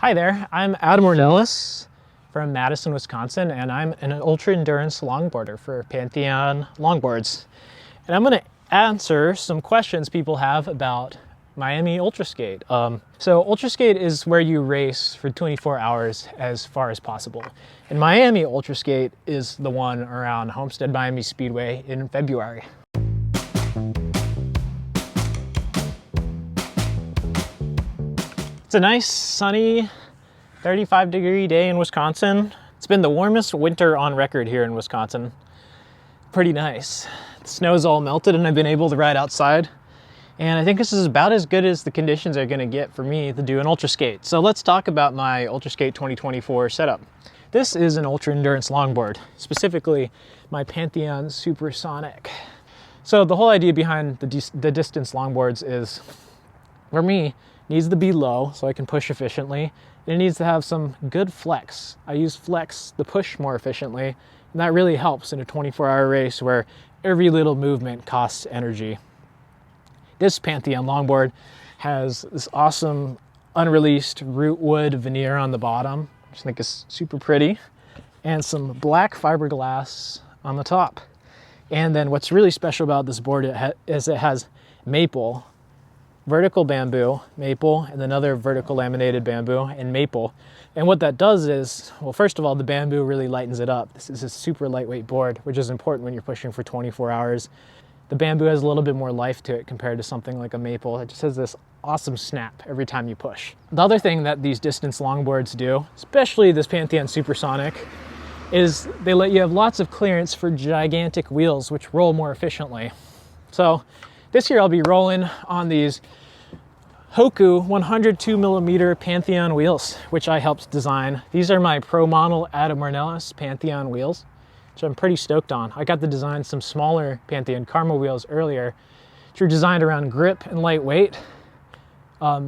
Hi there, I'm Adam Ornelas from Madison, Wisconsin, and I'm an ultra-endurance longboarder for Pantheon Longboards. And I'm going to answer some questions people have about Miami Ultraskate. So Ultraskate is where you race for 24 hours as far as possible. And Miami Ultraskate is the one around Homestead Miami Speedway in February. It's a nice, sunny, 35-degree day in Wisconsin. It's been the warmest winter on record here in Wisconsin. Pretty nice. The snow's all melted and I've been able to ride outside. And I think this is about as good as the conditions are gonna get for me to do an Ultraskate. So let's talk about my Ultraskate 2024 setup. This is an ultra endurance longboard, specifically my Pantheon Supersonic. So the whole idea behind the distance longboards is, for me, needs to be low so I can push efficiently. And it needs to have some good flex. I use flex to push more efficiently, and that really helps in a 24-hour race where every little movement costs energy. This Pantheon longboard has this awesome unreleased root wood veneer on the bottom, which I think is super pretty, and some black fiberglass on the top. And then what's really special about this board is it has maple, vertical bamboo, maple, and another vertical laminated bamboo and maple. And what that does is, well, first of all, the bamboo really lightens it up. This is a super lightweight board, which is important when you're pushing for 24 hours. The bamboo has a little bit more life to it compared to something like a maple. It just has this awesome snap every time you push. The other thing that these distance longboards do, especially this Pantheon Supersonic, is they let you have lots of clearance for gigantic wheels, which roll more efficiently. So this year I'll be rolling on these Hoku 102mm Pantheon wheels, which I helped design. These are my pro model Adam Ornelas Pantheon wheels, which I'm pretty stoked on. I got to design some smaller Pantheon Karma wheels earlier, which are designed around grip and lightweight.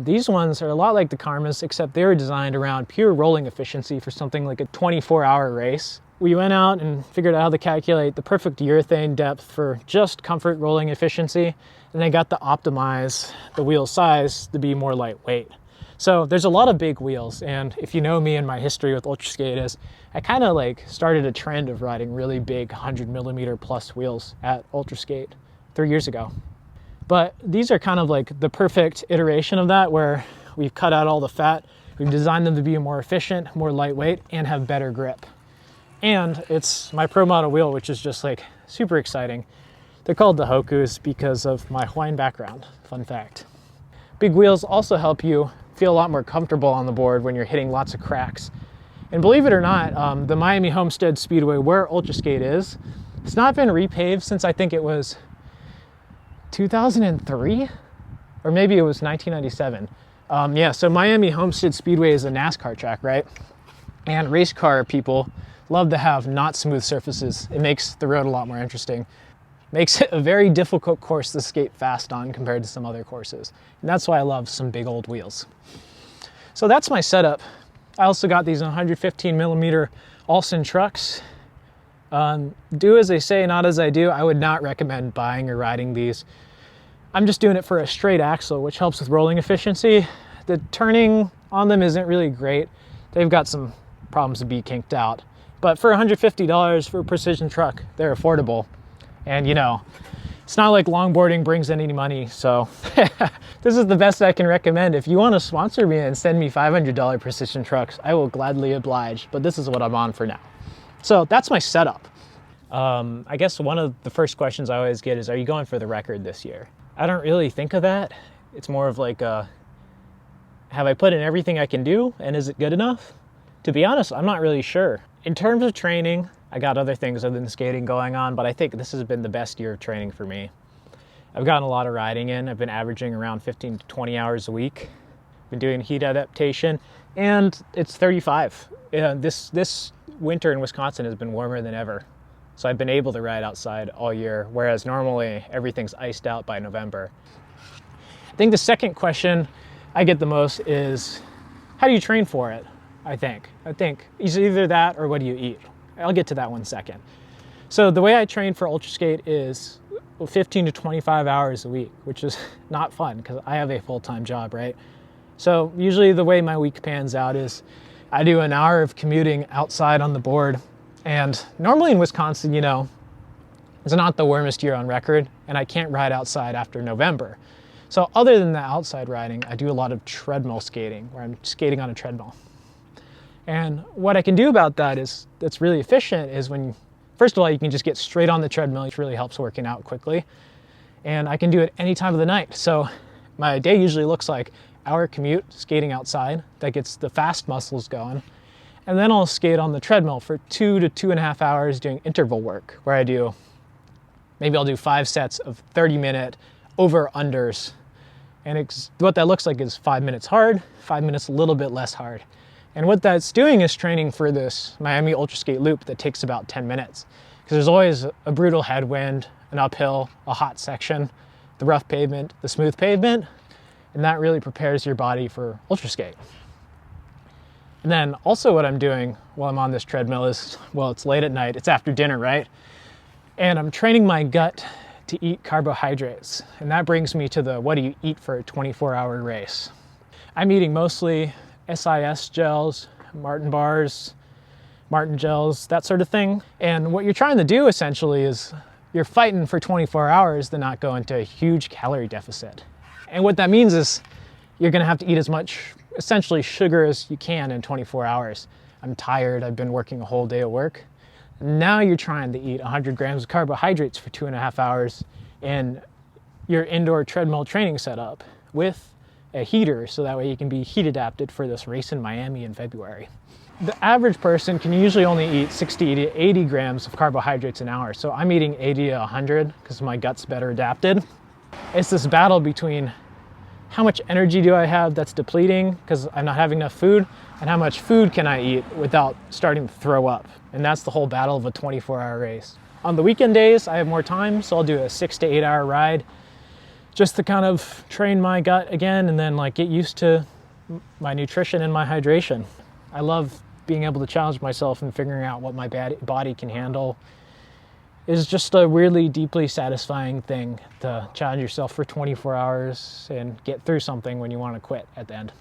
These ones are a lot like the Karmas, except they were designed around pure rolling efficiency for something like a 24-hour race. We went out and figured out how to calculate the perfect urethane depth for just comfort rolling efficiency, and I got to optimize the wheel size to be more lightweight. So there's a lot of big wheels, and if you know me and my history with Ultraskate is, I kind of like started a trend of riding really big 100mm plus wheels at Ultraskate 3 years ago. But these are kind of like the perfect iteration of that, where we've cut out all the fat, we've designed them to be more efficient, more lightweight, and have better grip. And it's my pro model wheel, which is just like super exciting. They're called the Hokus because of my Hawaiian background, fun fact. Big wheels also help you feel a lot more comfortable on the board when you're hitting lots of cracks. And believe it or not, the Miami Homestead Speedway, where Ultraskate is, it's not been repaved since I think it was 2003, or maybe it was 1997. Yeah, so Miami Homestead Speedway is a NASCAR track, right? And race car people love to have not smooth surfaces. It makes the road a lot more interesting. Makes it a very difficult course to skate fast on compared to some other courses. And that's why I love some big old wheels. So that's my setup. I also got these 115mm Alson trucks. Do as they say, not as I do. I would not recommend buying or riding these. I'm just doing it for a straight axle, which helps with rolling efficiency. The turning on them isn't really great. They've got some problems to be kinked out. But for $150 for a precision truck, they're affordable. And you know, it's not like longboarding brings in any money, so this is the best I can recommend. If you want to sponsor me and send me $500 precision trucks, I will gladly oblige, but this is what I'm on for now. So that's my setup. I guess one of the first questions I always get is, are you going for the record this year? I don't really think of that. It's more of like, have I put in everything I can do, and is it good enough? To be honest, I'm not really sure. In terms of training, I got other things other than skating going on, but I think this has been the best year of training for me. I've gotten a lot of riding in. I've been averaging around 15 to 20 hours a week. Been doing heat adaptation, and it's 35. This winter in Wisconsin has been warmer than ever. So I've been able to ride outside all year, whereas normally everything's iced out by November. I think the second question I get the most is, how do you train for it? I think it's either that or what do you eat? I'll get to that one second. So the way I train for Ultraskate is 15 to 25 hours a week, which is not fun because I have a full-time job, right? So usually the way my week pans out is I do an hour of commuting outside on the board. And normally in Wisconsin, you know, it's not the warmest year on record, and I can't ride outside after November. So other than the outside riding, I do a lot of treadmill skating, where I'm skating on a treadmill. And what I can do about that is, that's really efficient, is when, first of all, you can just get straight on the treadmill, which really helps working out quickly. And I can do it any time of the night. So my day usually looks like hour commute, skating outside, that gets the fast muscles going. And then I'll skate on the treadmill for 2 to 2.5 hours doing interval work, where maybe I'll do 5 sets of 30-minute over-unders. And what that looks like is 5 minutes hard, 5 minutes a little bit less hard. And what that's doing is training for this Miami Ultraskate loop that takes about 10 minutes. Because there's always a brutal headwind, an uphill, a hot section, the rough pavement, the smooth pavement, and that really prepares your body for Ultraskate. And then also what I'm doing while I'm on this treadmill is, well, it's late at night, it's after dinner, right? And I'm training my gut to eat carbohydrates. And that brings me to the what do you eat for a 24-hour race. I'm eating mostly SIS gels, Martin bars, Martin gels, that sort of thing. And what you're trying to do essentially is you're fighting for 24 hours to not go into a huge calorie deficit. And what that means is you're gonna have to eat as much essentially sugar as you can in 24 hours. I'm tired, I've been working a whole day at work. Now you're trying to eat 100 grams of carbohydrates for 2.5 hours in your indoor treadmill training setup with a heater, so that way you can be heat adapted for this race in Miami in February. The average person can usually only eat 60 to 80 grams of carbohydrates an hour, so I'm eating 80 to 100 because my gut's better adapted. It's this battle between how much energy do I have that's depleting because I'm not having enough food, and how much food can I eat without starting to throw up. And that's the whole battle of a 24-hour race. On the weekend days, I have more time, so I'll do a 6 to 8 hour ride just to kind of train my gut again and then like get used to my nutrition and my hydration. I love being able to challenge myself and figuring out what my body can handle. It's just a really deeply satisfying thing to challenge yourself for 24 hours and get through something when you want to quit at the end.